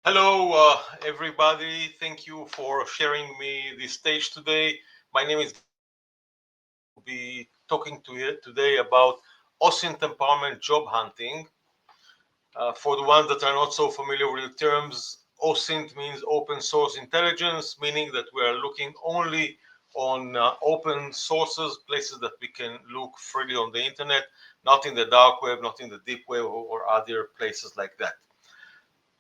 Hello, everybody. Thank you for sharing me this stage today. My name is Gabriel. Be talking to you today about OSINT empowerment job hunting. For the ones that are not so familiar with the terms, OSINT means open source intelligence, meaning that we are looking only on open sources, places that we can look freely on the internet, not in the dark web, not in the deep web, or other places like that.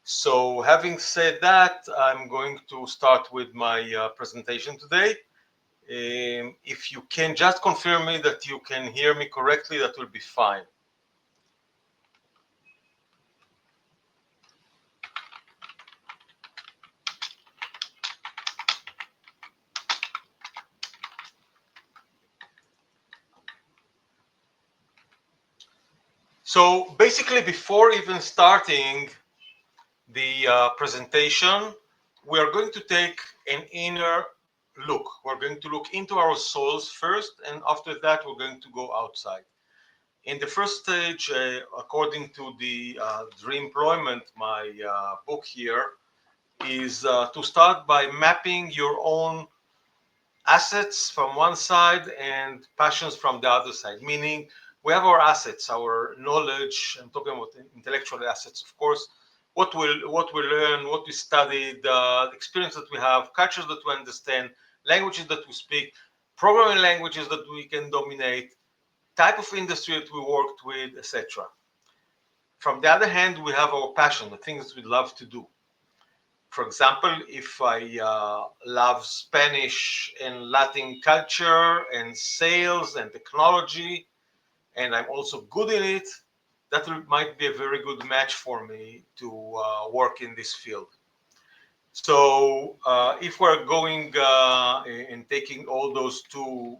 So having said that, I'm going to start with my presentation today. If you can just confirm me that you can hear me correctly, that will be fine. So basically, before even starting the presentation, we are going to take an inner look. We're going to look into our souls first, and after that, we're going to go outside. In the first stage, according to the Dreamemployment, my book here, is to start by mapping your own assets from one side and passions from the other side. Meaning, we have our assets, our knowledge. I'm talking about intellectual assets, of course. What we learn, what we studied, the experience that we have, cultures that we understand, languages that we speak, programming languages that we can dominate, type of industry that we worked with, etc. From the other hand, we have our passion, the things we love to do. For example, if I love Spanish and Latin culture and sales and technology, and I'm also good in it, that might be a very good match for me to work in this field. So if we're going and taking all those two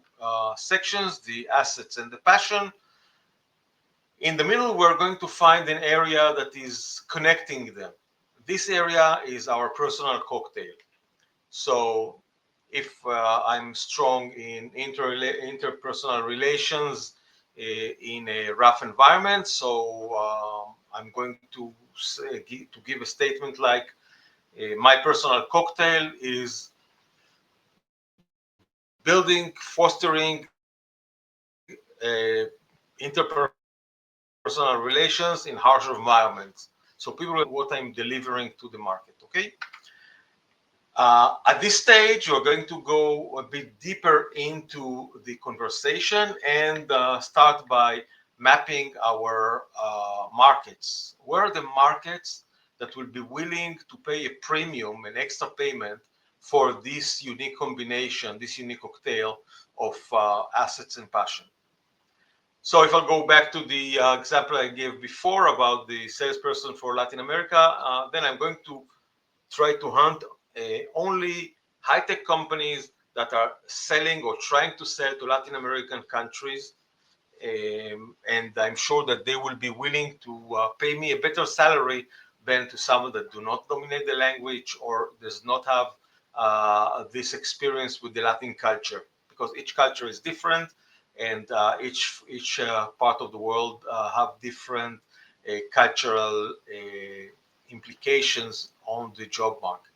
sections, the assets and the passion, in the middle, we're going to find an area that is connecting them. This area is our personal cocktail. So if I'm strong in interpersonal relations in a rough environment, so I'm going to give a statement like my personal cocktail is building, fostering interpersonal relations in harsher environments. So people will understand what I'm delivering to the market. Okay. At this stage, you're going to go a bit deeper into the conversation and start by mapping our markets. Where are the markets that will be willing to pay a premium, an extra payment for this unique combination, this unique cocktail of assets and passion? So if I go back to the example I gave before about the salesperson for Latin America, then I'm going to try to hunt only high-tech companies that are selling or trying to sell to Latin American countries. And I'm sure that they will be willing to pay me a better salary than to someone that do not dominate the language or does not have this experience with the Latin culture, because each culture is different, and each part of the world have different cultural implications on the job market.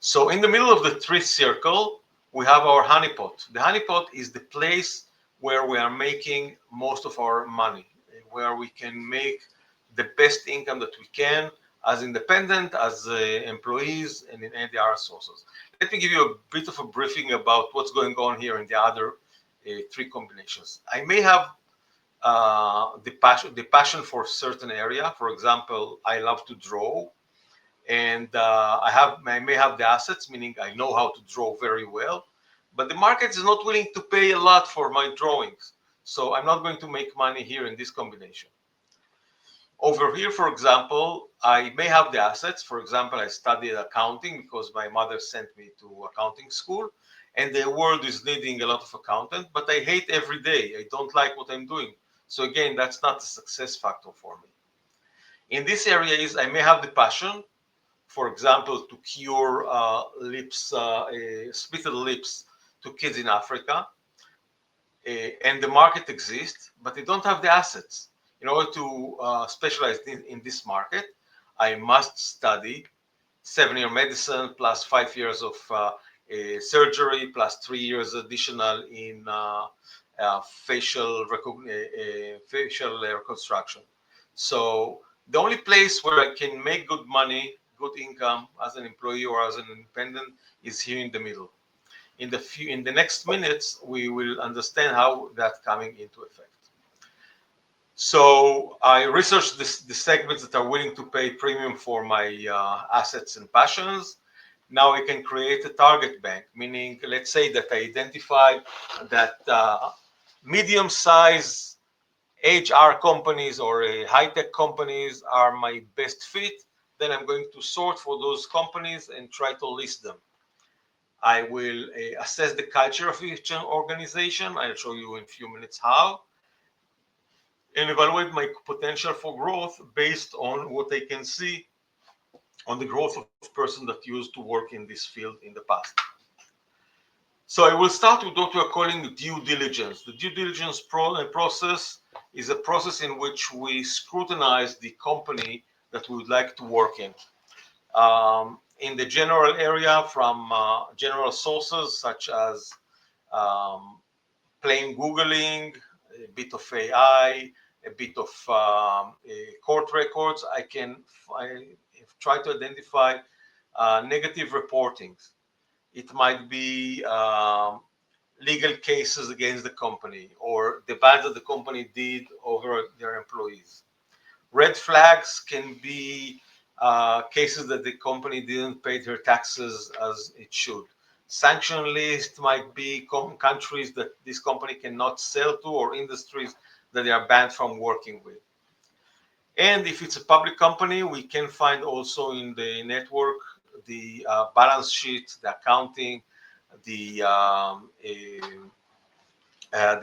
So in the middle of the three circle, we have our honeypot. The honeypot is the place where we are making most of our money, where we can make the best income that we can as independent, as employees, and in any other sources. Let me give you a bit of a briefing about what's going on here in the other three combinations. I may have the passion for a certain area. For example, I love to draw, and I may have the assets, meaning I know how to draw very well, but the market is not willing to pay a lot for my drawings. So I'm not going to make money here in this combination. Over here, for example, I may have the assets. For example, I studied accounting because my mother sent me to accounting school, and the world is needing a lot of accountant, but I hate every day. I don't like what I'm doing. So again, that's not a success factor for me. In this area is I may have the passion, for example, to cure spitted lips to kids in Africa, and the market exists, but they don't have the assets. In order to specialize in this market, I must study 7-year medicine plus 5 years of surgery plus 3 years additional in facial reconstruction. So the only place where I can make good money, good income as an employee or as an independent is here in the middle. In the next minutes, we will understand how that's coming into effect. So I researched the segments that are willing to pay premium for my assets and passions. Now I can create a target bank, meaning let's say that I identify that medium-sized HR companies or high-tech companies are my best fit. Then I'm going to sort for those companies and try to list them. I will assess the culture of each organization. I'll show you in a few minutes how. And evaluate my potential for growth based on what I can see on the growth of person that used to work in this field in the past. So I will start with what we are calling due diligence. The due diligence process is a process in which we scrutinize the company that we would like to work in the general area from general sources such as plain Googling, a bit of AI, a bit of court records. I try to identify negative reportings. It might be legal cases against the company or the bad that the company did over their employees. Red flags can be cases that the company didn't pay their taxes as it should. Sanction list might be countries that this company cannot sell to or industries that they are banned from working with. And if it's a public company, we can find also in the network the balance sheet, the accounting, the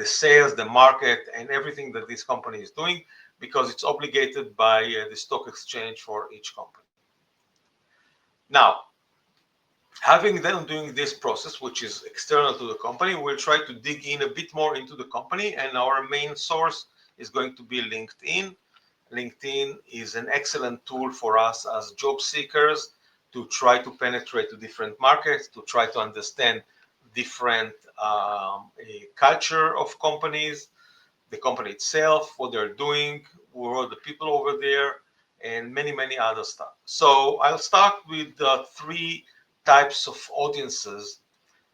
sales, the market, and everything that this company is doing, because it's obligated by the stock exchange for each company. Now, having them doing this process, which is external to the company, we'll try to dig in a bit more into the company, and our main source is going to be LinkedIn. LinkedIn is an excellent tool for us as job seekers to try to penetrate to different markets, to try to understand different culture of companies, the company itself, what they're doing, who are the people over there, and many, many other stuff. So I'll start with three types of audiences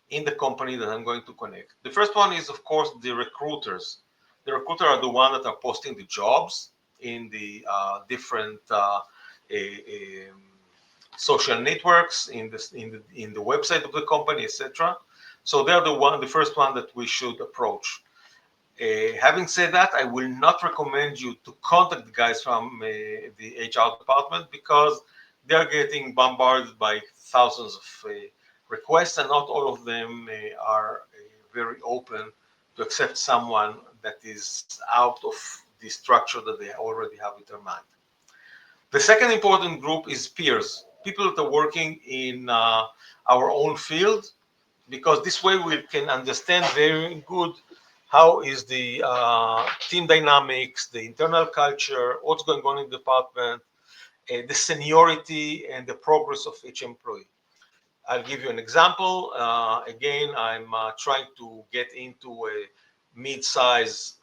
in the company that I'm going to connect. The first one is, of course, the recruiters. The recruiters are the ones that are posting the jobs in the different social networks, in the website of the company, etc. So they're the first one that we should approach. Having said that, I will not recommend you to contact the guys from the HR department because they're getting bombarded by thousands of requests, and not all of them are very open to accept someone that is out of the structure that they already have in their mind. The second important group is peers, people that are working in our own field, because this way we can understand very good how is the team dynamics, the internal culture, what's going on in the department, the seniority and the progress of each employee. I'll give you an example. Again, I'm trying to get into a mid-size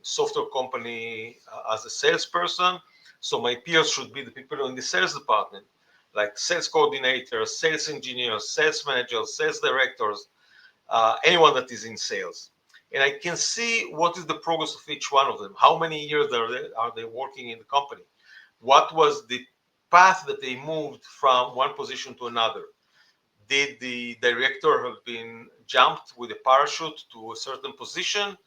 software company as a salesperson. So my peers should be the people in the sales department, like sales coordinators, sales engineers, sales managers, sales directors, anyone that is in sales. And I can see what is the progress of each one of them. How many years are they working in the company? What was the path that they moved from one position to another? Did the director have been jumped with a parachute to a certain position?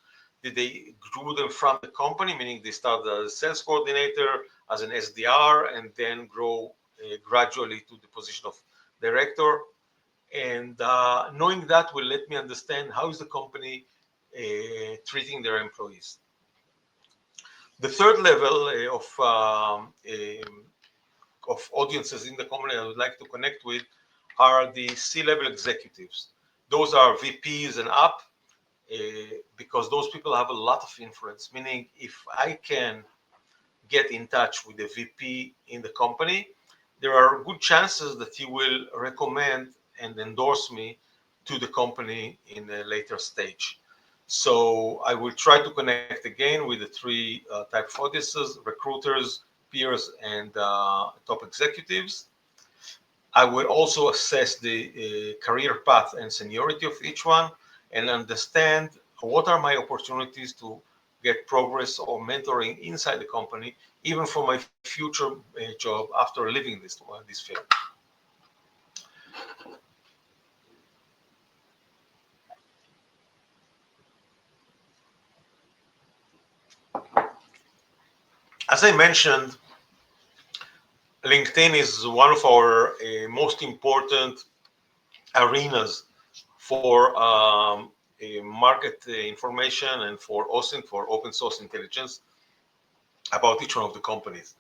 Did they grew them from the company, meaning they started as a sales coordinator, as an SDR, and then grow gradually to the position of director? And knowing that will let me understand how is the company treating their employees. The third level of audiences in the company I would like to connect with are the C-level executives. Those are VPs and up, because those people have a lot of influence, meaning if I can get in touch with the VP in the company, there are good chances that he will recommend and endorse me to the company in a later stage. So I will try to connect again with the three type of audiences: recruiters, peers, and top executives. I will also assess the career path and seniority of each one and understand what are my opportunities to get progress or mentoring inside the company, even for my future job after leaving this field. As I mentioned, LinkedIn is one of our most important arenas for market information and for OSINT, for open source intelligence about each one of the companies.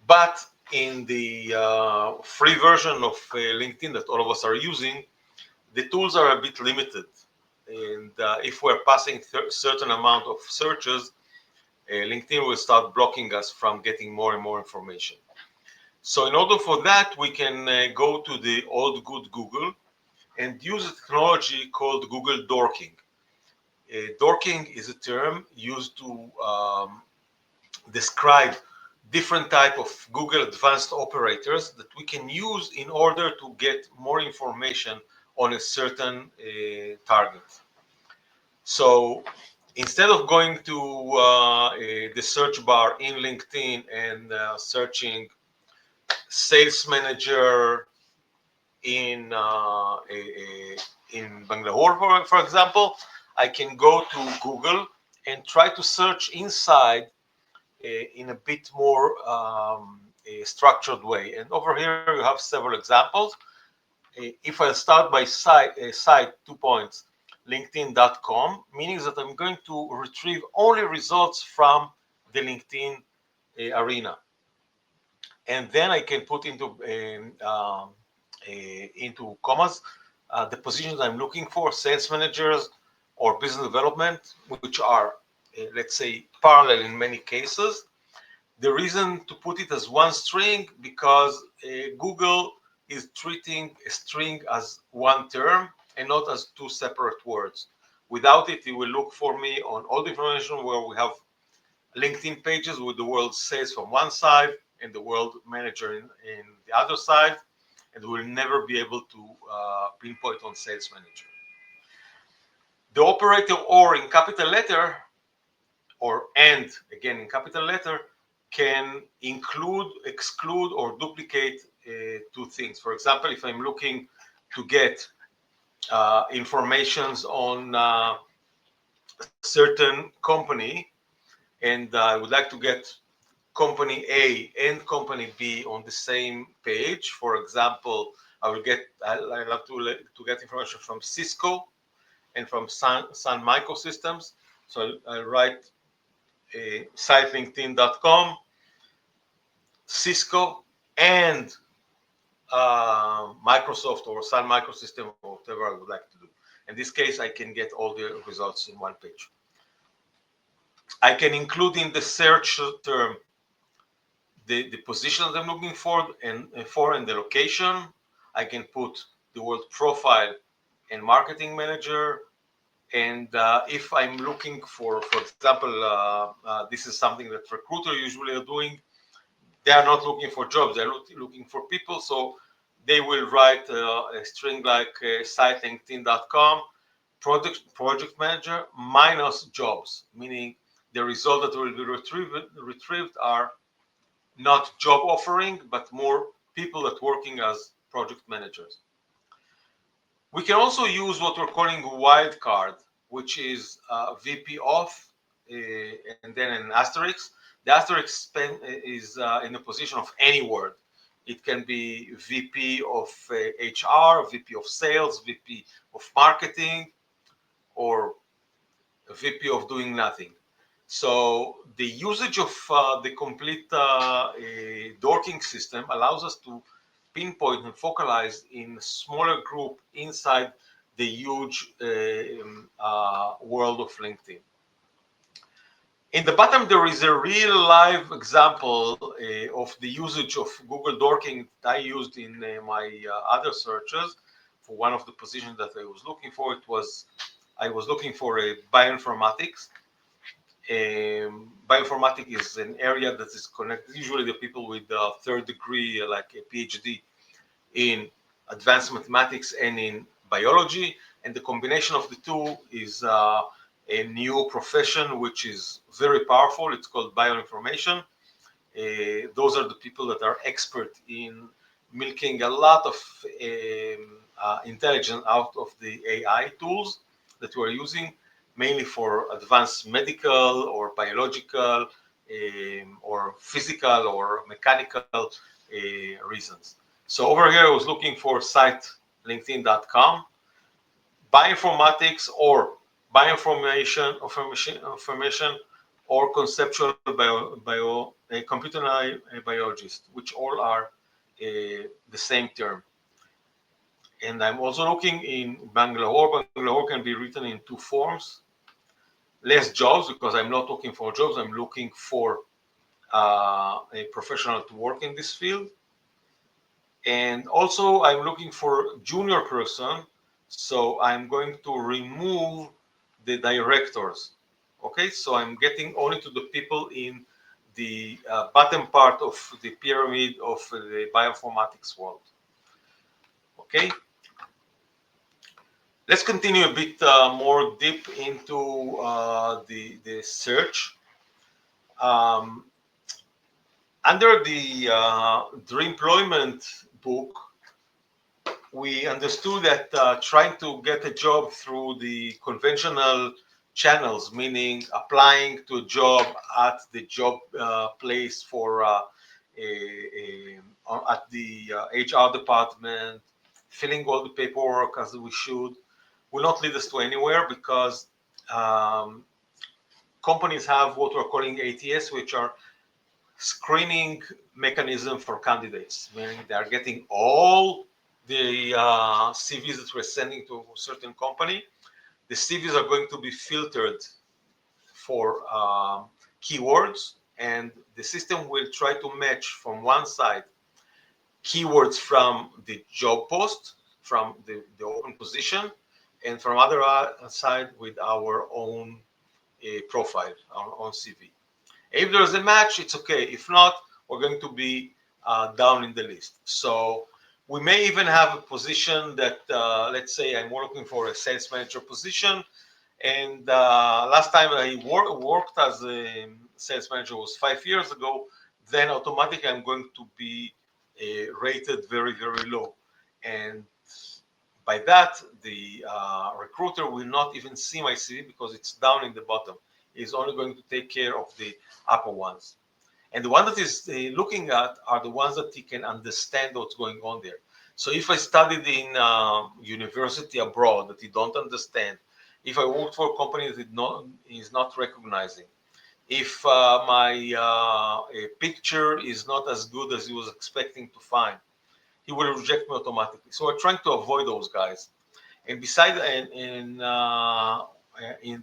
But in the free version of LinkedIn that all of us are using, the tools are a bit limited. And if we're passing certain amount of searches, LinkedIn will start blocking us from getting more and more information. So in order for that, we can go to the old good Google and use a technology called Google dorking. Dorking is a term used to describe different type of Google advanced operators that we can use in order to get more information on a certain target. So instead of going to the search bar in LinkedIn and searching sales manager in Bangalore, for example, I can go to Google and try to search inside in a bit more a structured way. And over here you have several examples. If I start by site 2 points, linkedin.com, meaning that I'm going to retrieve only results from the LinkedIn arena. And then I can put into commas the positions I'm looking for: sales managers or business development, which are, let's say, parallel in many cases. The reason to put it as one string, because Google is treating a string as one term and not as two separate words. Without it, it will look for me on all the information where we have LinkedIn pages with the word sales from one side and the word manager in the other side, and we'll never be able to pinpoint on sales manager. The operator or in capital letter, or and again in capital letter, can include, exclude, or duplicate two things. For example, if I'm looking to get informations on a certain company, and I would like to get company A and company B on the same page. For example, I love to get information from Cisco and from Sun Microsystems. So I write site linkedin.com, Cisco, and Microsoft or Sun Microsystem, or whatever I would like to do. In this case, I can get all the results in one page. I can include in the search term the position that I'm looking for and the location. I can put the word profile and marketing manager. And if I'm looking for example, this is something that recruiters usually are doing. They are not looking for jobs, they're looking for people. So they will write a string like site linkedin.com project manager minus jobs, meaning the result that will be retrieved are not job offering, but more people that working as project managers. We can also use what we're calling wildcard, which is VP off and then an asterisk. The asterisk is in the position of any word. It can be VP of HR, VP of sales, VP of marketing, or VP of doing nothing. So the usage of the complete dorking system allows us to pinpoint and focalize in a smaller group inside the huge world of LinkedIn. In the bottom, there is a real live example of the usage of Google dorking that I used in my other searches for one of the positions that I was looking for. I was looking for a bioinformatics. Bioinformatics is an area that is connected, usually the people with a third degree, like a PhD in advanced mathematics and in biology, and the combination of the two is a new profession which is very powerful. It's called bioinformation. Those are the people that are expert in milking a lot of intelligence out of the AI tools that we are using, mainly for advanced medical or biological or physical or mechanical reasons. So over here, I was looking for site linkedin.com, bioinformatics or information or conceptual computer biologist, which all are the same term. And I'm also looking in Bangalore. Bangalore can be written in two forms. Less jobs, because I'm not looking for jobs. I'm looking for a professional to work in this field. And also I'm looking for junior person. So I'm going to remove the directors. Okay, so I'm getting only to the people in the bottom part of the pyramid of the bioinformatics world. Okay, let's continue a bit more deep into the search. Under the employment book, we understood that trying to get a job through the conventional channels, meaning applying to a job at the job place for at the HR department, filling all the paperwork as we should, will not lead us to anywhere, because companies have what we're calling ATS, which are screening mechanism for candidates, meaning they are getting all the CVs that we're sending to a certain company. The CVs are going to be filtered for keywords, and the system will try to match from one side keywords from the job post, from the open position, and from other side with our own profile, our own CV. If there's a match, it's okay. If not, we're going to be down in the list. So we may even have a position that, let's say I'm looking for a sales manager position, and last time I worked as a sales manager was 5 years ago, then automatically I'm going to be rated very, very low. And by that, the recruiter will not even see my CV because it's down in the bottom. He's only going to take care of the upper ones. And the one that is looking at are the ones that he can understand what's going on there. So if I studied in university abroad that he don't understand, if I worked for a company that is not recognizing, if my picture is not as good as he was expecting to find, he will reject me automatically. So we're trying to avoid those guys. And besides, in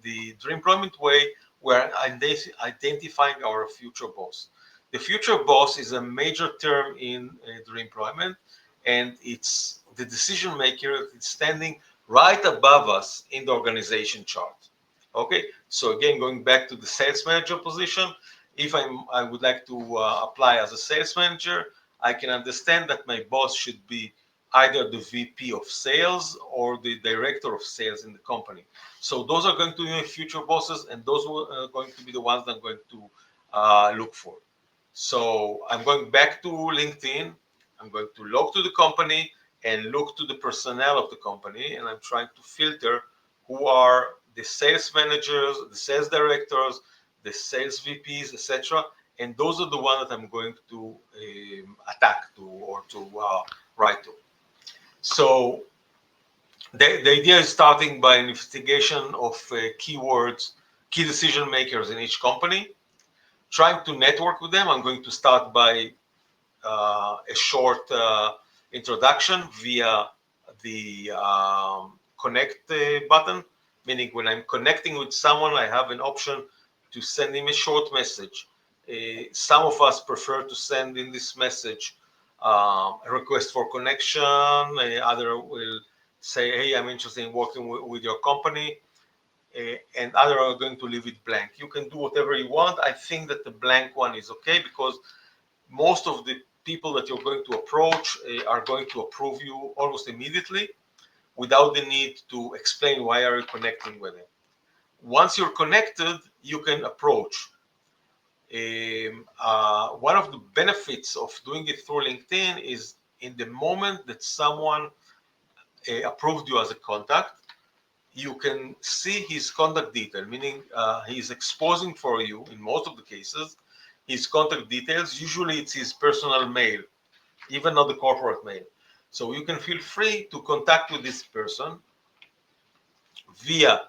the employment way, we're identifying our future boss. The future boss is a major term in the employment, and it's the decision maker that's standing right above us in the organization chart. Okay, so again, going back to the sales manager position, if I would like to apply as a sales manager, I can understand that my boss should be either the VP of sales or the director of sales in the company. So those are going to be my future bosses, and those are going to be the ones that I'm going to look for. So I'm going back to LinkedIn. I'm going to log to the company and look to the personnel of the company, and I'm trying to filter who are the sales managers, the sales directors, the sales VPs, etc. And those are the ones that I'm going to attack to or to write to. So the idea is starting by an investigation of keywords, key decision makers in each company, trying to network with them. I'm going to start by a short introduction via the connect button, meaning when I'm connecting with someone, I have an option to send him a short message. Some of us prefer to send in this message a request for connection. Other will say, hey, I'm interested in working with your company. And other are going to leave it blank. You can do whatever you want. I think that the blank one is okay because most of the people that you're going to approach are going to approve you almost immediately without the need to explain why are you connecting with them. Once you're connected, you can approach. One of the benefits of doing it through LinkedIn is in the moment that someone approved you as a contact, you can see his contact detail, meaning he's exposing for you, in most of the cases, his contact details. Usually it's his personal mail, even not the corporate mail. So you can feel free to contact with this person via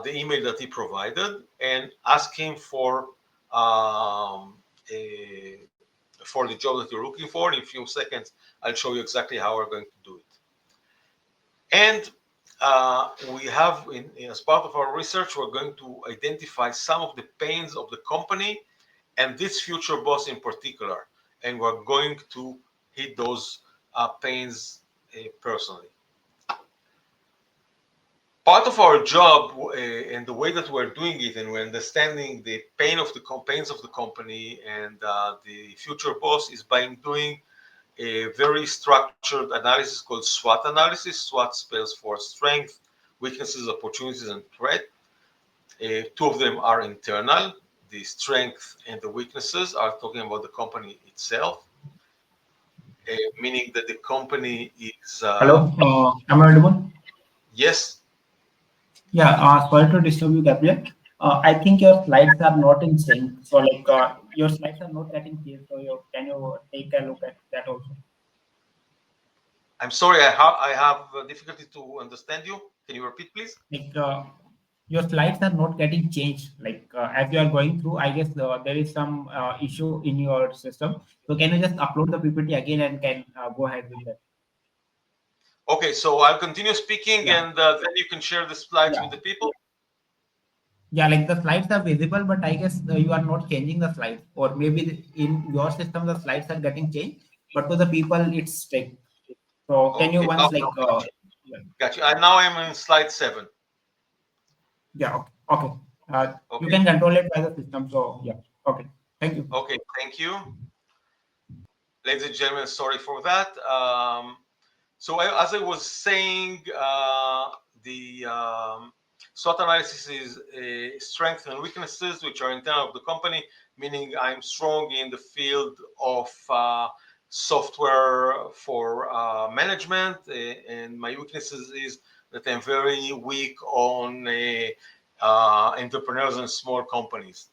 the email that he provided and ask him for the job that you're looking for. In a few seconds, I'll show you exactly how we're going to do it. And we have, as part of our research, we're going to identify some of the pains of the company and this future boss in particular. And we're going to hit those pains personally. Part of our job and the way that we're doing it, and we're understanding the pains of the company and the future boss, is by doing a very structured analysis called SWOT analysis. SWOT spells for strength, weaknesses, opportunities, and threat. Two of them are internal. The strength and the weaknesses are talking about the company itself, meaning that the company is... Hello, am I audible? Yes. Yeah, sorry to disturb you, Gabriel. I think your slides are not in sync. So, like, your slides are not getting clear. So, can you take a look at that also? I'm sorry, I have difficulty to understand you. Can you repeat, please? Like, your slides are not getting changed. Like, as you are going through, I guess there is some issue in your system. So, can you just upload the PPT again and can go ahead with that? Okay, so I'll continue speaking Yeah. and then you can share the slides with Yeah. the people. Yeah, like the slides are visible, but I guess you are not changing the slides, or maybe in your system the slides are getting changed, but to the people it's stuck. So can you Okay, once okay, like yeah, gotcha. And now I'm in slide 7. yeah, okay, okay. You Okay, can control it by the system. So yeah, okay. Thank you. okay, thank you. Ladies and gentlemen, sorry for that. As I was saying, the SWOT analysis is strengths and weaknesses, which are internal of the company, meaning I'm strong in the field of software for management, and my weaknesses is that I'm very weak on entrepreneurs and small companies.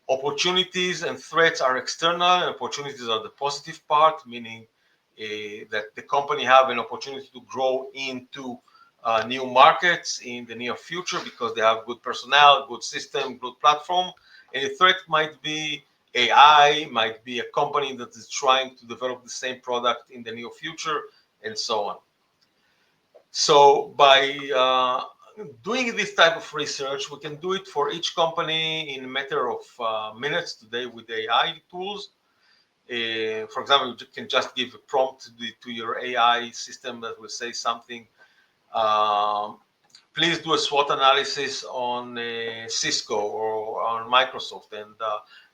Opportunities and threats are external, and opportunities are the positive part, meaning that the company have an opportunity to grow into new markets in the near future because they have good personnel, good system, good platform. And a threat might be AI, might be a company that is trying to develop the same product in the near future, and so on. So by doing this type of research, we can do it for each company in a matter of minutes today with AI tools. For example, you can just give a prompt to your AI system that will say something. Please do a SWOT analysis on Cisco or on Microsoft and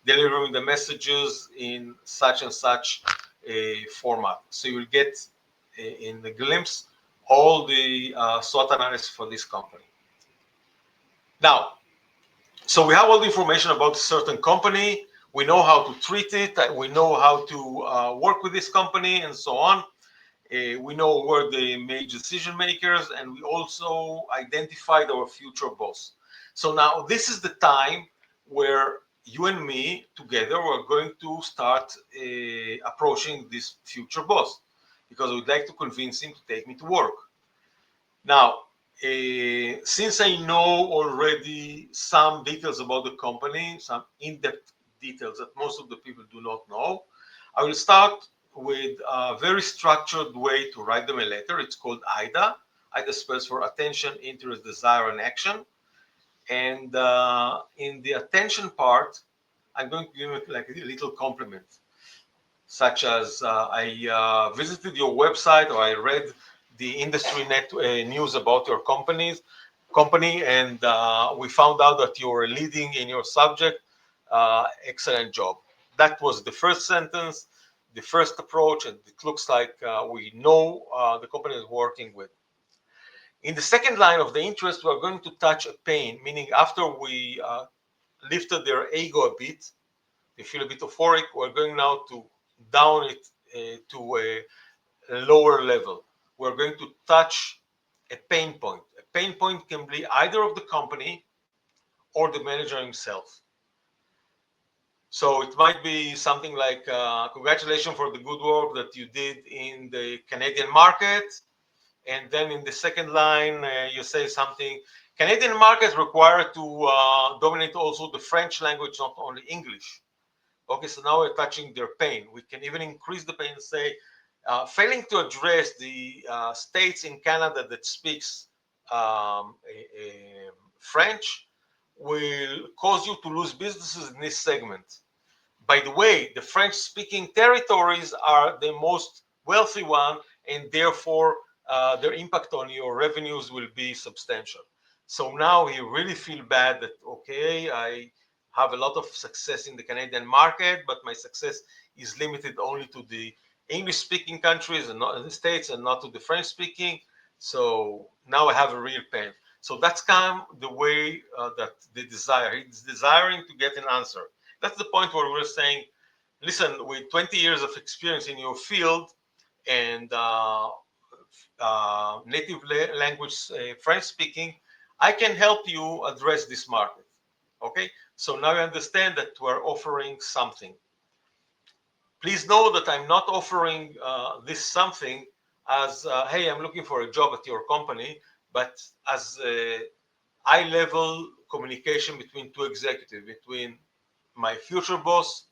delivering the messages in such and such a format. So you will get in the glimpse all the SWOT analysis for this company. Now, so we have all the information about a certain company. We know how to treat it. We know how to work with this company and so on. We know where the major decision makers, and we also identified our future boss. So now this is the time where you and me together we're going to start approaching this future boss because we'd like to convince him to take me to work. Now, since I know already some details about the company, some in-depth details that most of the people do not know, I will start with a very structured way to write them a letter. It's called AIDA. AIDA spells for attention, interest, desire, and action. And in the attention part, I'm going to give it like a little compliment, such as I visited your website, or I read the industry news about your company, and we found out that you're leading in your subject. Excellent job. That was the first sentence, the first approach, and it looks like we know the company is working with. In the second line of the interest, we're going to touch a pain, meaning after we lifted their ego a bit, they feel a bit euphoric, we're going now to down it to a lower level. We're going to touch a pain point. A pain point can be either of the company or the manager himself. So it might be something like, congratulations for the good work that you did in the Canadian market. And then in the second line, you say something, Canadian market required to dominate also the French language, not only English. Okay, so now we're touching their pain. We can even increase the pain and say, failing to address the states in Canada that speaks French will cause you to lose businesses in this segment. By the way, the French-speaking territories are the most wealthy one, and therefore their impact on your revenues will be substantial. So now you really feel bad that, okay, I have a lot of success in the Canadian market, but my success is limited only to the English-speaking countries and not in the States, and not to the French-speaking. So now I have a real pain. So that's kind of the way that they desire. He's desiring to get an answer. That's the point where we're saying, listen, with 20 years of experience in your field and native language French speaking, I can help you address this market. Okay, so now you understand that we're offering something. Please know that I'm not offering this something as, hey, I'm looking for a job at your company, but as a high-level communication between two executives, between my future boss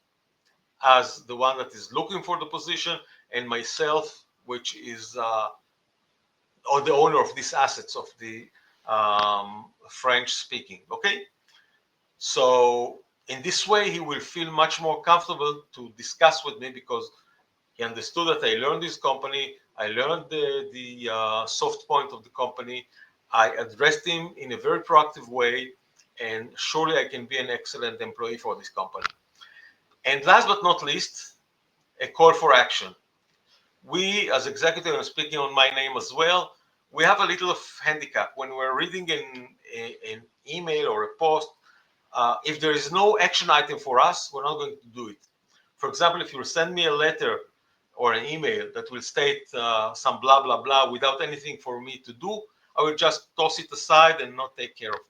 as the one that is looking for the position, and myself, which is or the owner of these assets of the French speaking. Okay, so in this way he will feel much more comfortable to discuss with me, because he understood that I learned this company, I learned the soft point of the company, I addressed him in a very proactive way, and surely I can be an excellent employee for this company. And last but not least, a call for action. We, as executive, and speaking on my name as well, we have a little of handicap when we're reading an email or a post. If there is no action item for us, we're not going to do it. For example, if you send me a letter or an email that will state some blah, blah, blah without anything for me to do, I will just toss it aside and not take care of it.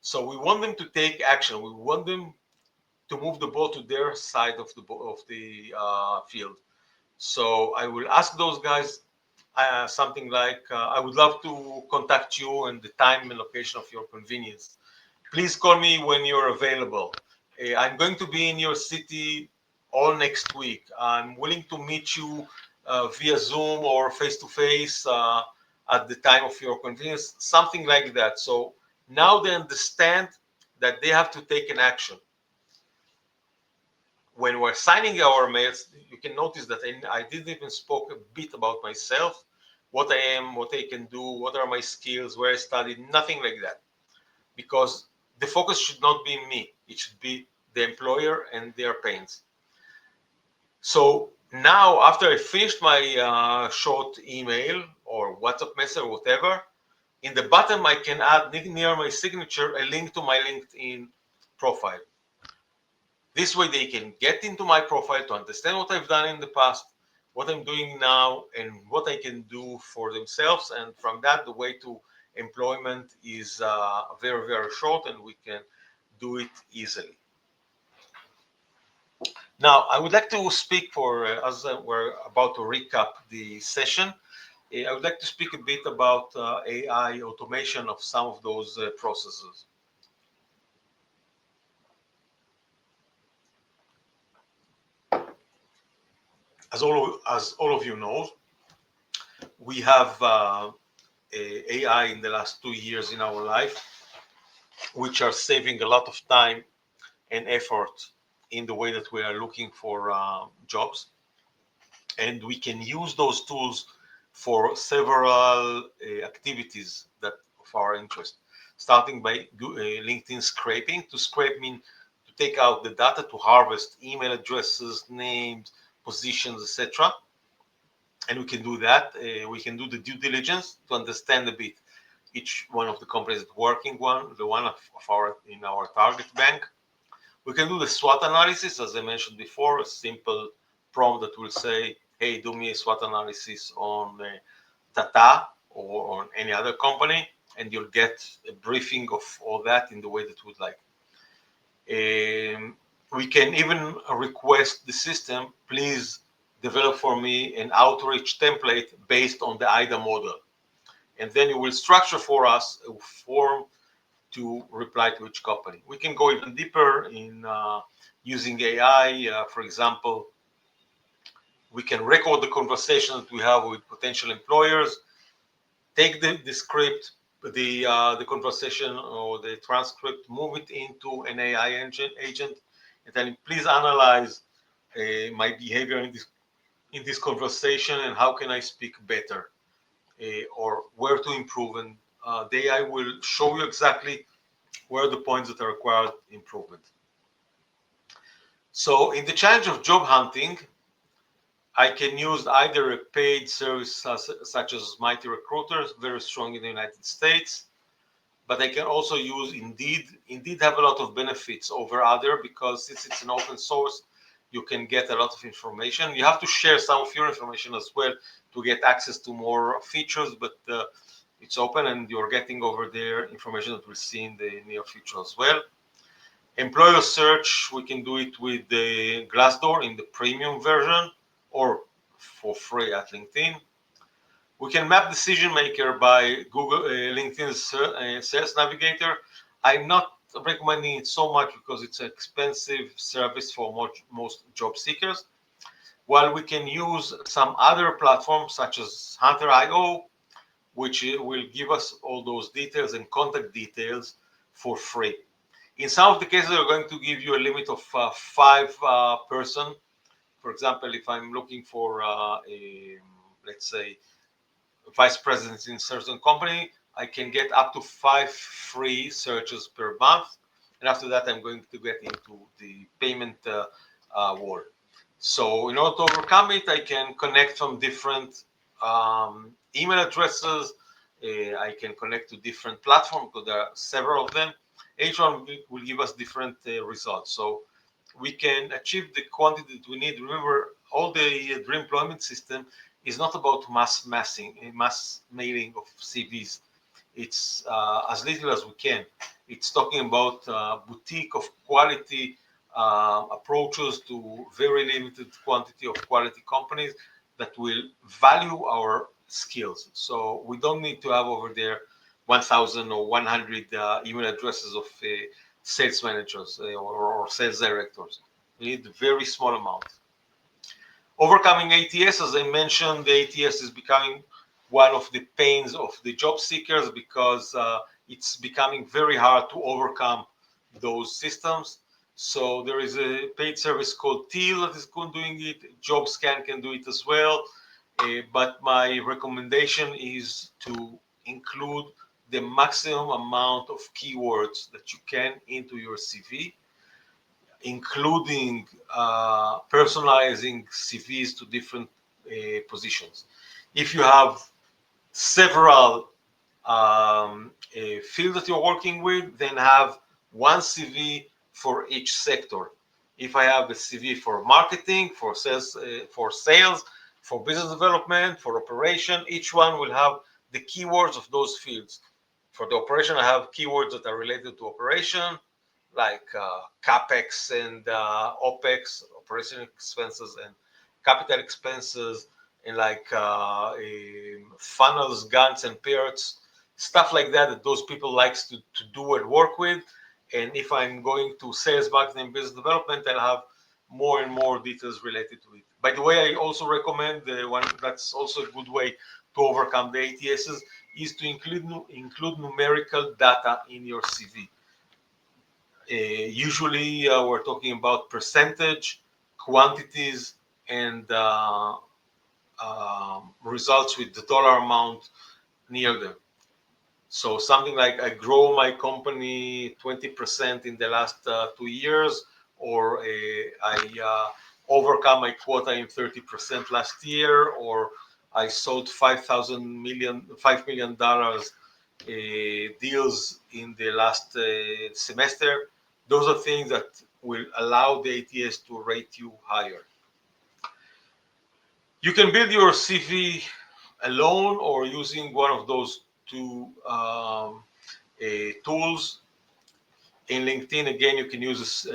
So we want them to take action. We want them to move the ball to their side of the field. So I will ask those guys something like, I would love to contact you and the time and location of your convenience. Please call me when you're available. I'm going to be in your city all next week. I'm willing to meet you via Zoom or face-to-face at the time of your convenience, something like that. So now they understand that they have to take an action. When we're signing our mails, you can notice that I didn't even spoke a bit about myself, what I am, what I can do, what are my skills, where I studied, nothing like that. Because the focus should not be me, it should be the employer and their pains. So now, after I finished my short email or WhatsApp message or whatever, in the bottom I can add near my signature a link to my LinkedIn profile. This way they can get into my profile to understand what I've done in the past, what I'm doing now, and what I can do for themselves. And from that, the way to employment is very, very short, and we can do it easily. Now, I would like to speak as we're about to recap the session, I would like to speak a bit about AI automation of some of those processes. As all of you know, we have AI in the last 2 years in our life. which are saving a lot of time and effort in the way that we are looking for jobs. And we can use those tools for several activities that of our interest, starting by LinkedIn scraping. To scrape mean to take out the data, to harvest email addresses, names, positions, etc. And we can do that. We can do the due diligence to understand a bit each one of the companies working the one of our in our target bank. We can do the SWOT analysis, as I mentioned before, a simple prompt that will say, hey, do me a SWOT analysis on Tata or on any other company, and you'll get a briefing of all that in the way that you would like. We can even request the system, please develop for me an outreach template based on the AIDA model. And then it will structure for us a form to reply to each company. We can go even deeper in using AI. For example, we can record the conversation that we have with potential employers, take the script, the conversation or the transcript, move it into an AI agent, and then please analyze my behavior in this conversation and how can I speak better or where to improve. And the AI will show you exactly where are the points that are required improvement. So in the challenge of job hunting, I can use either a paid service such as Mighty Recruiters, very strong in the United States, but I can also use Indeed. Indeed have a lot of benefits over other because since it's an open source, you can get a lot of information. You have to share some of your information as well to get access to more features, but it's open and you're getting over there information that we'll see in the near future as well. Employer search, we can do it with the Glassdoor in the premium version or for free at LinkedIn. We can map decision maker by Google LinkedIn's Sales Navigator. I'm not recommending it so much because it's an expensive service for most job seekers. While we can use some other platforms such as Hunter.io, which will give us all those details and contact details for free. In some of the cases, they're going to give you a limit of 5 person. For example, if I'm looking for, let's say, vice president in a certain company, I can get up to 5 free searches per month. And after that, I'm going to get into the payment wall. So in order to overcome it, I can connect from different email addresses. I can connect to different platforms because there are several of them. Each one will give us different results. So we can achieve the quantity that we need. Remember, all the dream employment system is not about mass mailing of CVs. It's as little as we can. It's talking about boutique of quality approaches to very limited quantity of quality companies that will value our skills. So we don't need to have over there 1,000 or 100 email addresses of sales managers or sales directors. We need a very small amount. Overcoming ATS, as I mentioned, the ATS is becoming one of the pains of the job seekers because it's becoming very hard to overcome those systems. So there is a paid service called Teal that is doing it. JobScan can do it as well. But my recommendation is to include the maximum amount of keywords that you can into your CV, including personalizing CVs to different positions. If you have several fields that you're working with, then have one CV for each sector. If I have a CV for marketing, for sales, for business development, for operation, each one will have the keywords of those fields. For the operation, I have keywords that are related to operation, like capex and opex, operation expenses and capital expenses, and like funnels, Gantt and Perts, stuff like that that those people likes to do and work with. And if I'm going to sales, marketing, and business development, I'll have more and more details related to it. By the way, I also recommend the one that's also a good way to overcome the ATSs is to include numerical data in your CV. Usually, we're talking about percentage, quantities, and results with the dollar amount near them. So something like I grow my company 20% in the last 2 years, or I overcome my quota in 30% last year, or I sold $5 million deals in the last semester. Those are things that will allow the ATS to rate you higher. You can build your CV alone or using one of those two tools. In LinkedIn, again, you can use this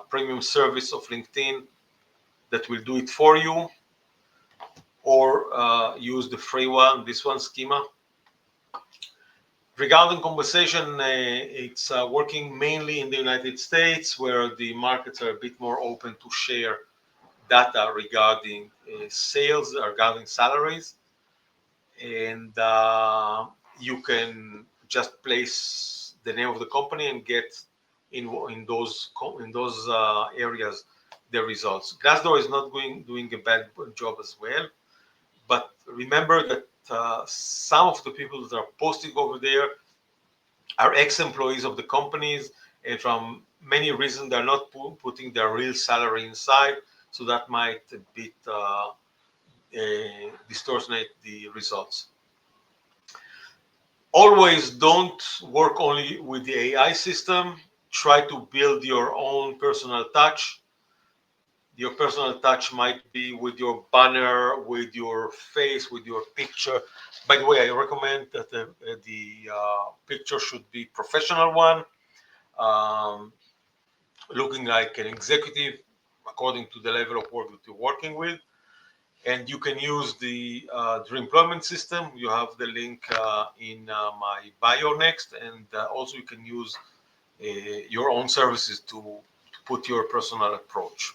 premium service of LinkedIn that will do it for you, or use the free one, this one, Schema. Regarding compensation, it's working mainly in the United States, where the markets are a bit more open to share data regarding sales, regarding salaries, and you can just place the name of the company and get in those areas the results. Glassdoor is not doing a bad job as well, but remember that some of the people that are posting over there are ex-employees of the companies, and from many reasons they're not putting their real salary inside, so that might a bit distortionate the results. Always don't work only with the AI system. Try to build your own personal touch. Your personal touch might be with your banner, with your face, with your picture. By the way, I recommend that the picture should be professional one, looking like an executive according to the level of work that you're working with. And you can use the employment system. You have the link in my bio next, and also you can use your own services to put your personal approach.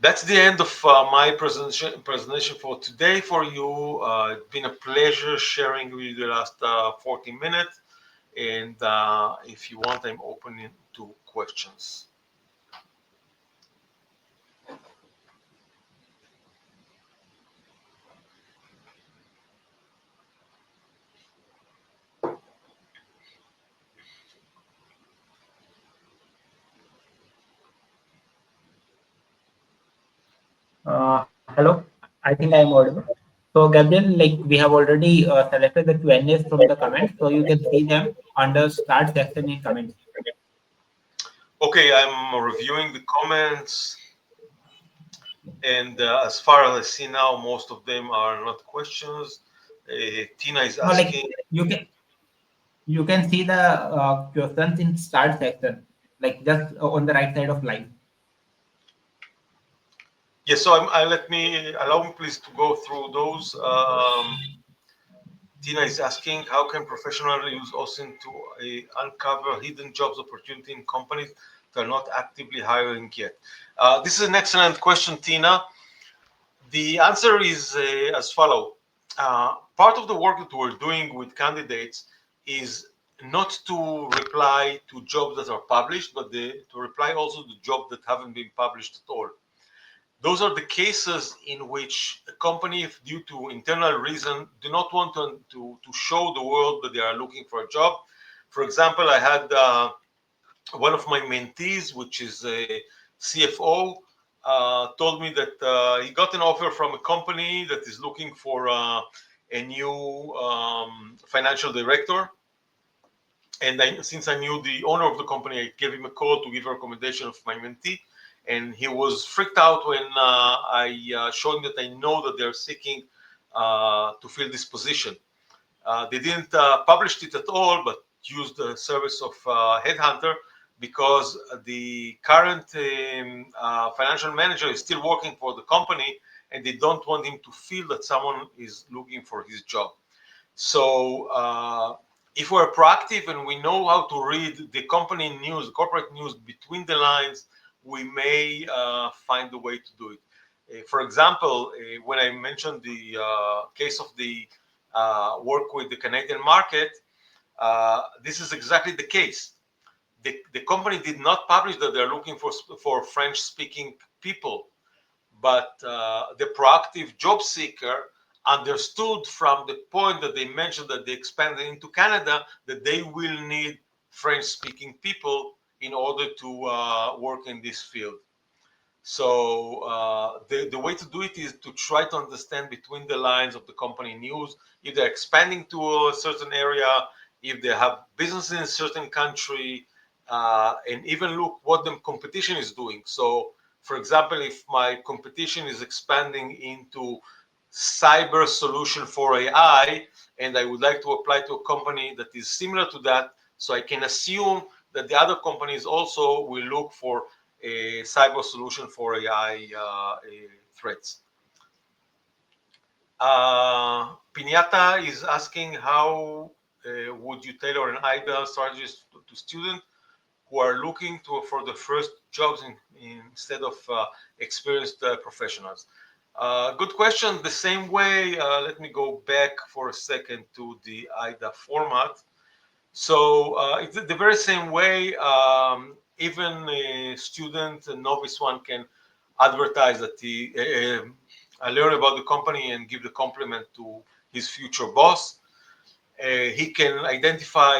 That's the end of my presentation for today for you. It's been a pleasure sharing with you the last 40 minutes, and if you want, I'm open to questions. Hello, I think I am audible. So Gabriel, like we have already selected the Q&As from the comments, so you can see them under start section in comments. Okay, I'm reviewing the comments, and as far as I see now, most of them are not questions. Tina is No, like asking. you can see the questions in start section, like just on the right side of live. Yes, so allow me please to go through those. Tina is asking, how can professionals use OSINT to uncover hidden jobs opportunity in companies that are not actively hiring yet? This is an excellent question, Tina. The answer is as follows. Part of the work that we're doing with candidates is not to reply to jobs that are published, but to reply also to jobs that haven't been published at all. Those are the cases in which a company, due to internal reason, do not want to show the world that they are looking for a job. For example, I had one of my mentees, which is a CFO, told me that he got an offer from a company that is looking for a new financial director. And since I knew the owner of the company, I gave him a call to give a recommendation of my mentee. And he was freaked out when I showed him that I know that they're seeking to fill this position. They didn't publish it at all, but used the service of Headhunter, because the current financial manager is still working for the company, and they don't want him to feel that someone is looking for his job. So if we're proactive and we know how to read the company news, corporate news between the lines, we may find a way to do it. For example, when I mentioned the case of the work with the Canadian market, This is exactly the case. The company did not publish that they're looking for French-speaking people, but the proactive job seeker understood from the point that they mentioned that they expanded into Canada that they will need French-speaking people in order to work in this field. So the way to do it is to try to understand between the lines of the company news, if they're expanding to a certain area, if they have business in a certain country, and even look what the competition is doing. So, for example, if my competition is expanding into cyber solution for AI, and I would like to apply to a company that is similar to that, so I can assume that the other companies also will look for a cyber solution for AI threats. Pinata is asking how would you tailor an AIDA strategist to students who are looking for the first jobs instead of experienced professionals. Good question. The same way, let me go back for a second to the AIDA format. So it's the very same way. Even a student, a novice one, can advertise that he learn about the company and give the compliment to his future boss. He can identify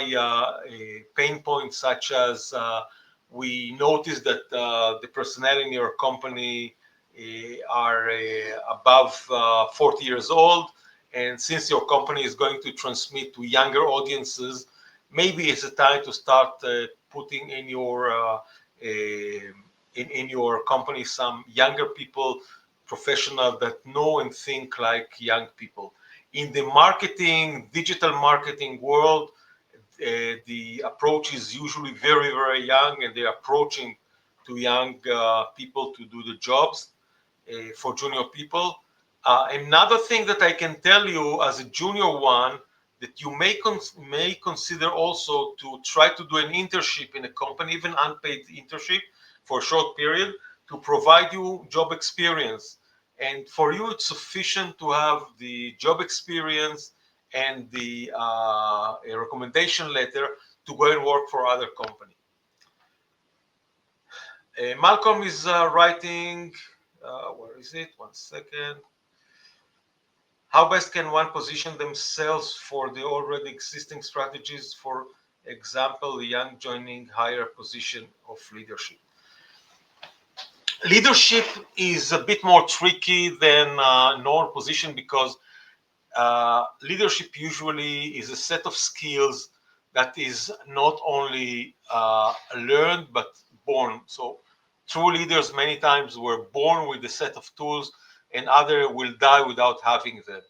pain points such as we notice that the personnel in your company are above 40 years old, and since your company is going to transmit to younger audiences, maybe it's a time to start putting in your in your company some younger people, professionals that know and think like young people. In the marketing, digital marketing world, the approach is usually very, very young, and they're approaching to young people to do the jobs for junior people. Another thing that I can tell you as a junior one, that you may consider also to try to do an internship in a company, even unpaid internship for a short period, to provide you job experience. And for you, it's sufficient to have the job experience and the a recommendation letter to go and work for other company. Malcolm is writing, where is it? One second. How best can one position themselves for the already existing strategies, for example, the young joining higher position of leadership? Leadership is a bit more tricky than normal position because leadership usually is a set of skills that is not only learned but born. So true leaders many times were born with a set of tools, and others will die without having them.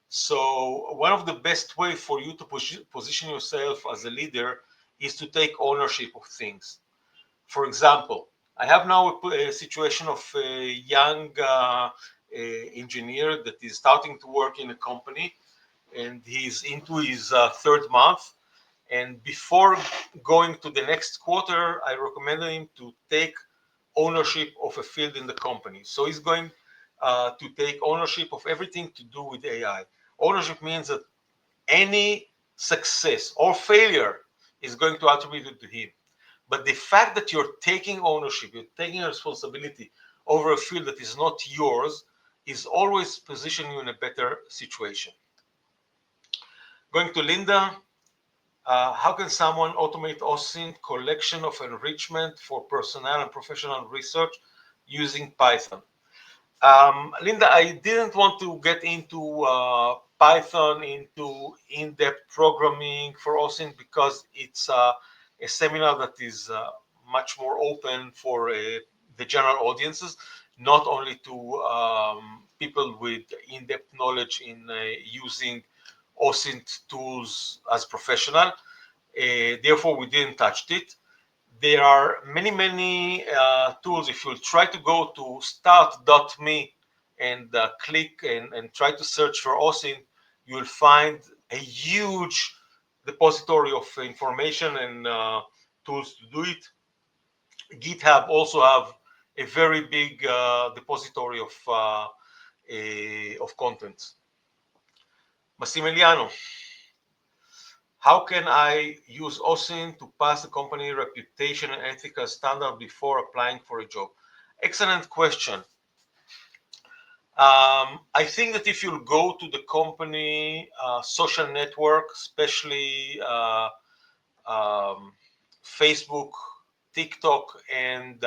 So one of the best way for you to position yourself as a leader is to take ownership of things. For example, I have now a situation of a young engineer that is starting to work in a company, and he's into his third month. And before going to the next quarter, I recommended him to take ownership of a field in the company. So he's going to take ownership of everything to do with AI. Ownership means that any success or failure is going to attribute it to him. But the fact that you're taking ownership, you're taking responsibility over a field that is not yours, is always positioning you in a better situation. Going to Linda, how can someone automate OSINT collection of enrichment for personnel and professional research using Python? Linda, I didn't want to get into Python, into in-depth programming for OSINT, because it's a seminar that is much more open for the general audiences, not only to people with in-depth knowledge in using OSINT tools as professional. Therefore, we didn't touch it. There are many tools. If you try to go to start.me and click and try to search for OSINT, you'll find a huge depository of information and tools to do it. GitHub also have a very big depository of content. Massimiliano, How can I use OSINT to pass the company reputation and ethical standard before applying for a job? Excellent question. I think that if you go to the company social network, especially Facebook, TikTok, and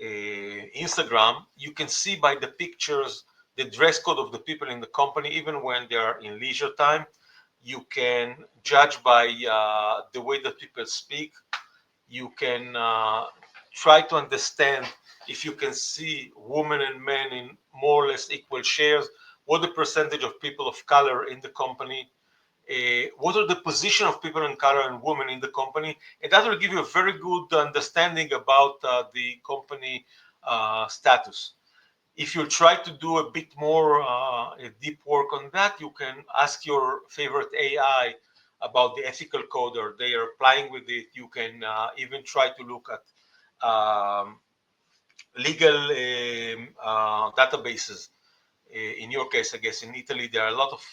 Instagram, you can see by the pictures the dress code of the people in the company, even when they are in leisure time. You can judge by the way that people speak. You can try to understand if you can see women and men in more or less equal shares, what the percentage of people of color in the company, what are the position of people in color and women in the company, and that will give you a very good understanding about the company status. If you try to do a bit more deep work on that, you can ask your favorite AI about the ethical code, or they are applying with it. You can even try to look at legal databases. In your case, I guess in Italy, there are a lot of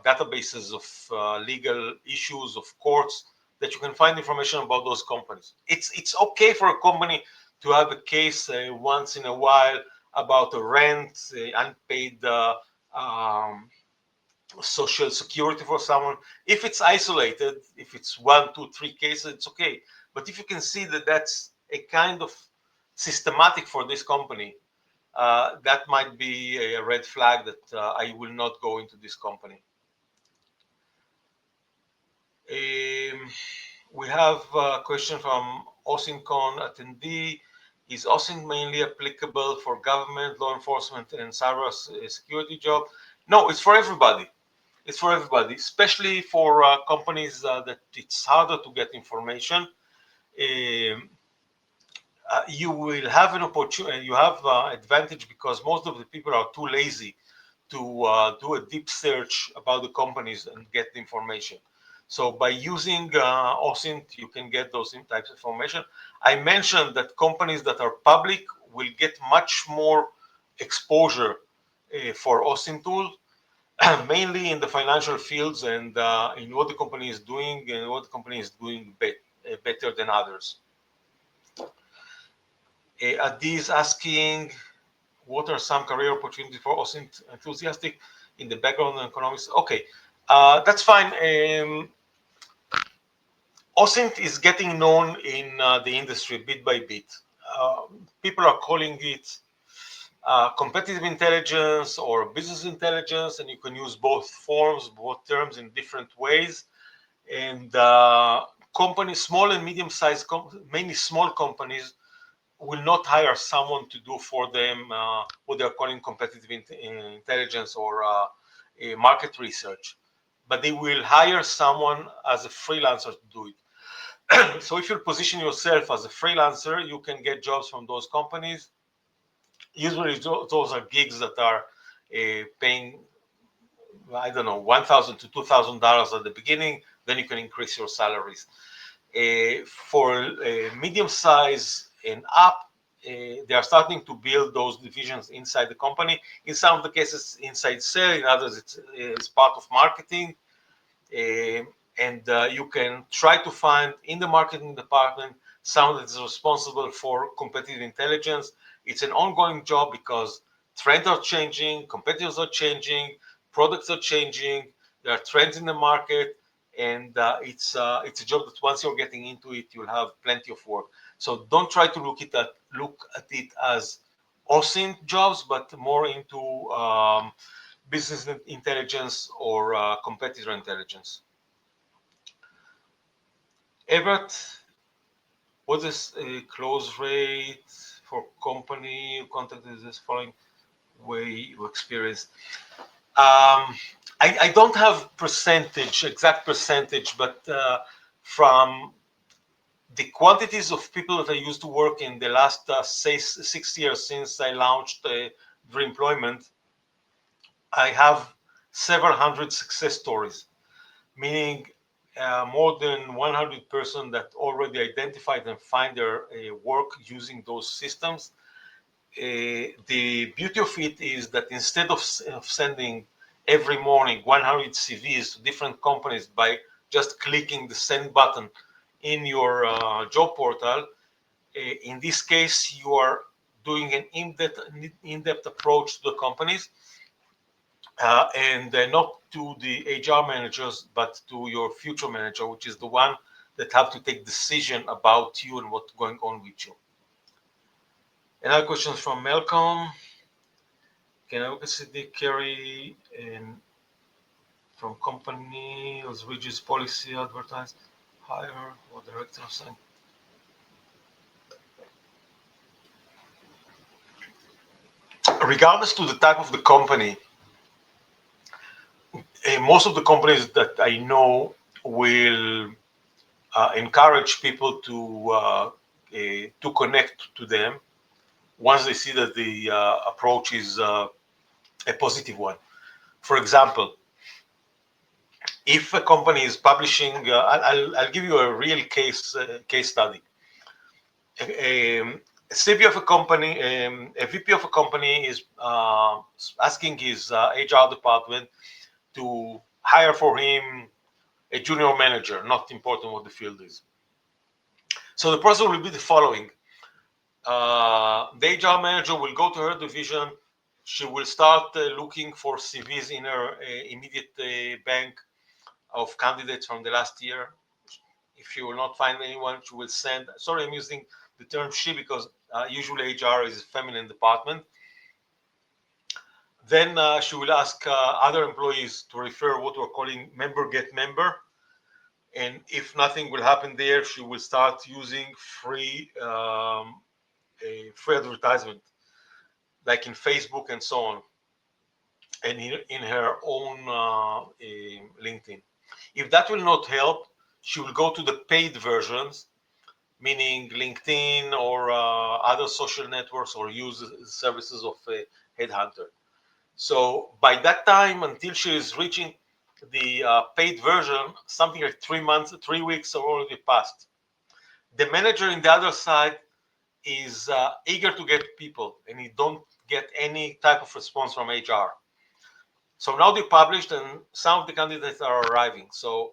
databases of legal issues of courts that you can find information about those companies. It's okay for a company to have a case once in a while about a rent, unpaid social security for someone. If it's isolated, if it's 1, 2, 3 cases, it's okay. But if you can see that that's a kind of systematic for this company, that might be a red flag that I will not go into this company. We have a question from OSINTCon attendee. Is OSINT mainly applicable for government, law enforcement, and cyber security job? No, it's for everybody. It's for everybody, especially for companies that it's harder to get information. You will have an opportunity, you have advantage because most of the people are too lazy to do a deep search about the companies and get the information. So by using OSINT, you can get those types of information. I mentioned that companies that are public will get much more exposure for OSINT tool, mainly in the financial fields and in what the company is doing and what the company is doing better than others. Adi is asking, what are some career opportunities for OSINT enthusiastic in the background of economics? Okay, that's fine. OSINT is getting known in the industry bit by bit. People are calling it competitive intelligence or business intelligence, and you can use both forms, both terms in different ways. And companies, small and medium-sized, mainly small companies, will not hire someone to do for them what they're calling competitive intelligence or market research, but they will hire someone as a freelancer to do it. So if you position yourself as a freelancer, you can get jobs from those companies. Usually those are gigs that are paying, I don't know, $1,000 to $2,000 at the beginning. Then you can increase your salaries. For medium size and up, they are starting to build those divisions inside the company. In some of the cases, inside sales. In others, it's part of marketing. And you can try to find in the marketing department someone that is responsible for competitive intelligence. It's an ongoing job because trends are changing, competitors are changing, products are changing, there are trends in the market, and it's a job that once you're getting into it, you'll have plenty of work. So don't try to look at it as OSINT jobs, but more into business intelligence or competitor intelligence. Everett, what is a close rate for company you contacted this following way you experienced? I don't have exact percentage, but from the quantities of people that I used to work in the last, say, 6 years since I launched Employment, I have several hundred success stories, meaning more than 100 persons that already identified and find their work using those systems. The beauty of it is that instead of sending every morning 100 CVs to different companies by just clicking the send button in your job portal. In this case, you are doing an in-depth approach to the companies, and not to the HR managers, but to your future manager, which is the one that have to take decision about you and what's going on with you. Another question from Malcolm. Can IOCs carry from company whose wages policy advertise hire or directors? Regardless to the type of the company, most of the companies that I know will encourage people to connect to them once they see that the approach is a positive one. For example, if a company is publishing, I'll give you a real case study. A CVP of a company, a VP of a company is asking his HR department to hire for him a junior manager, not important what the field is. So the process will be the following. The HR manager will go to her division. She will start looking for CVs in her immediate bank of candidates from the last year. If she will not find anyone, she will send. Sorry, I'm using the term she because usually HR is a feminine department. Then she will ask other employees to refer what we're calling member get member. And if nothing will happen there, she will start using free advertisement, like in Facebook and so on, and in her own LinkedIn. If that will not help, she will go to the paid versions, meaning LinkedIn or other social networks, or use the services of a headhunter. So by that time, until she is reaching the paid version, something like 3 weeks have already passed. The manager in the other side is eager to get people, and he don't get any type of response from HR. So now they published, and some of the candidates are arriving. So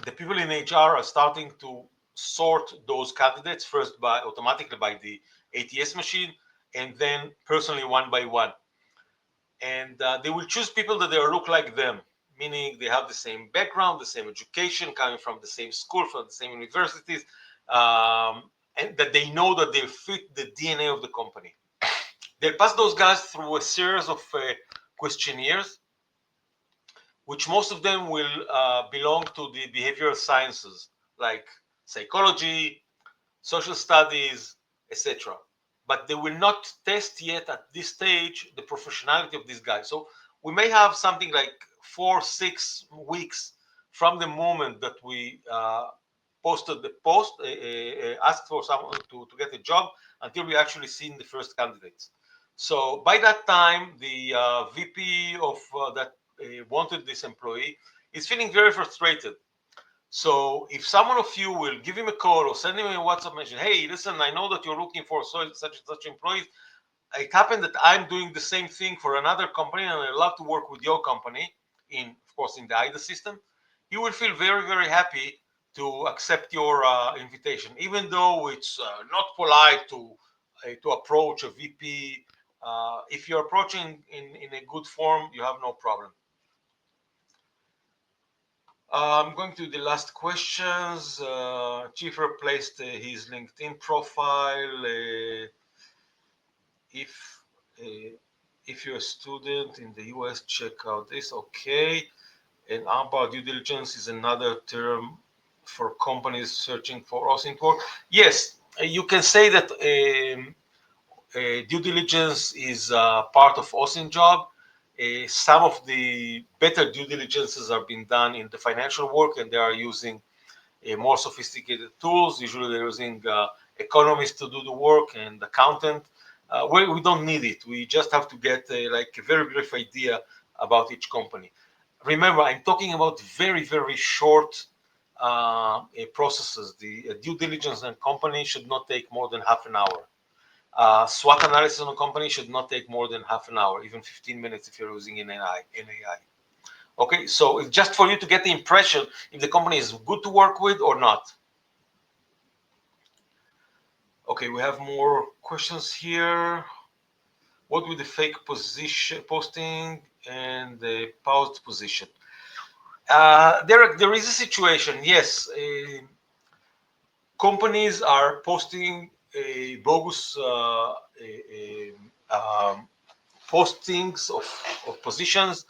the people in HR are starting to sort those candidates first automatically by the ATS machine, and then personally one by one. And they will choose people that they look like them, meaning they have the same background, the same education, coming from the same school, from the same universities, and that they know that they fit the DNA of the company. They'll pass those guys through a series of questionnaires, which most of them will belong to the behavioral sciences, like psychology, social studies, etc. But they will not test yet at this stage the professionality of these guys. So we may have something like 4-6 weeks from the moment that we posted the post, asked for someone to get a job, until we actually seen the first candidates. So by that time, the VP of that wanted this employee is feeling very frustrated. So if someone of you will give him a call or send him a WhatsApp message, hey, listen, I know that you're looking for such and such employees. It happened that I'm doing the same thing for another company, and I'd love to work with your company, of course, in the AIDA system. You will feel very, very happy to accept your invitation, even though it's not polite to approach a VP. If you're approaching in a good form, you have no problem. I'm going to the last questions. Chief replaced his LinkedIn profile. If you're a student in the US, check out this. Okay. And ARPA due diligence is another term for companies searching for OSINT work. Yes, you can say that due diligence is part of OSINT job. Some of the better due diligences are being done in the financial work, and they are using more sophisticated tools. Usually they're using economists to do the work and accountant. We don't need it. We just have to get like a very brief idea about each company. Remember, I'm talking about very, very short processes. The due diligence and company should not take more than half an hour. SWOT analysis on a company should not take more than half an hour, even 15 minutes if you're using an AI. Okay, so it's just for you to get the impression if the company is good to work with or not. Okay, we have more questions here. What with the fake position posting and the paused position? There is a situation, yes. Companies are posting bogus postings of positions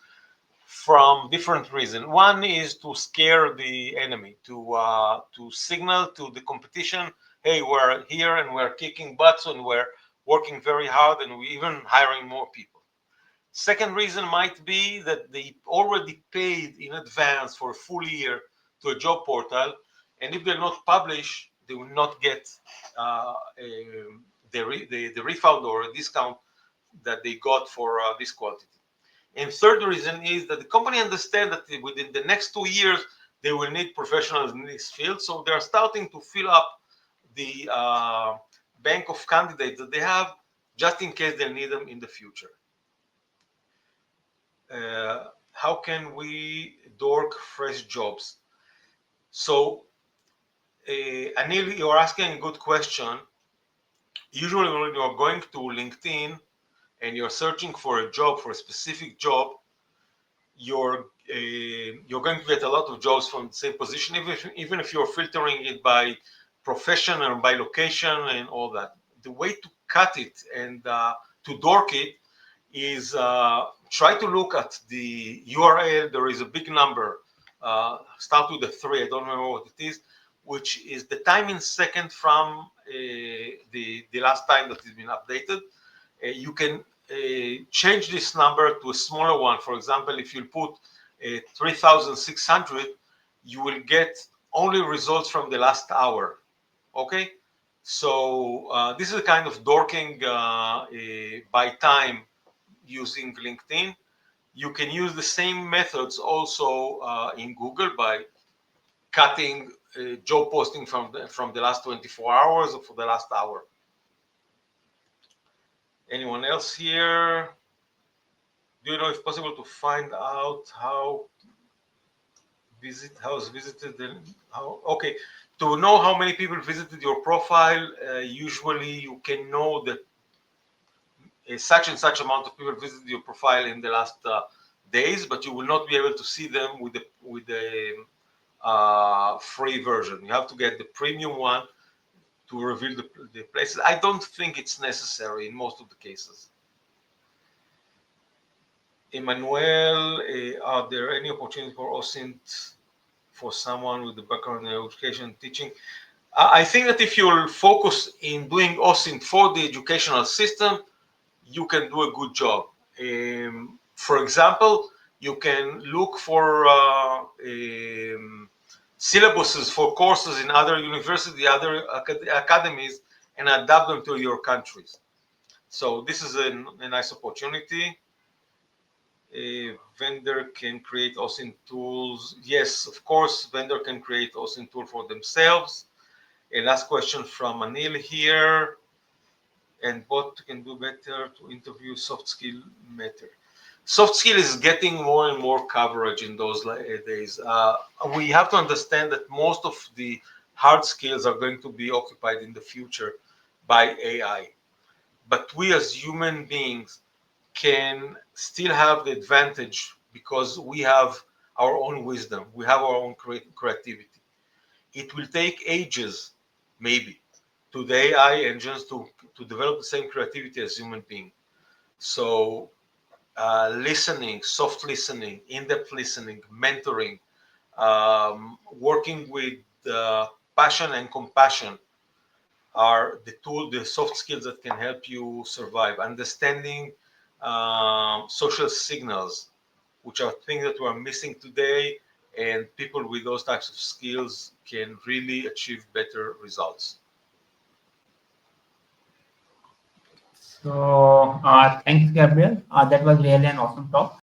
from different reasons. One is to scare the enemy, to signal to the competition, hey, we're here and we're kicking butts and we're working very hard and we're even hiring more people. Second reason might be that they already paid in advance for a full year to a job portal, and if they're not published, they will not get the refund or a discount that they got for this quantity. And third reason is that the company understands that within the next 2 years, they will need professionals in this field. So they're starting to fill up the bank of candidates that they have just in case they need them in the future. How can we dork fresh jobs? So, Anil, you're asking a good question. Usually when you're going to LinkedIn and you're searching for a job, for a specific job, you're going to get a lot of jobs from the same position, even if you're filtering it by profession or by location and all that. The way to cut it and to dork it is try to look at the URL. There is a big number, start with the 3, I don't remember what it is, which is the time in second from the last time that it's been updated. You can change this number to a smaller one. For example, if you put 3,600, you will get only results from the last hour. Okay, so this is a kind of dorking by time using LinkedIn. You can use the same methods also in Google by cutting job posting from the last 24 hours or for the last hour. Anyone else here? Do you know if possible to find out how is visited and how? Okay, to know how many people visited your profile, usually you can know that such and such amount of people visited your profile in the last days, but you will not be able to see them with the free version. You have to get the premium one to reveal the places. I don't think it's necessary in most of the cases. Emmanuel, are there any opportunities for OSINT for someone with the background in education and teaching? I think that if you'll focus in doing OSINT for the educational system, you can do a good job. For example, you can look for syllabuses for courses in other universities, other academies, and adapt them to your countries. So this is a nice opportunity. A vendor can create OSINT tools. Yes, of course, vendor can create OSINT tool for themselves. A last question from Anil here. And what can do better to interview soft skill matter? Soft skill is getting more and more coverage in those days. We have to understand that most of the hard skills are going to be occupied in the future by AI. But we as human beings can still have the advantage because we have our own wisdom. We have our own creativity. It will take ages, maybe, to the AI engines to develop the same creativity as human being. So listening, soft listening, in-depth listening, mentoring, working with passion and compassion are the soft skills that can help you survive. Understanding social signals, which are things that we're missing today, and people with those types of skills can really achieve better results. So thanks, Gabriel. That was really an awesome talk.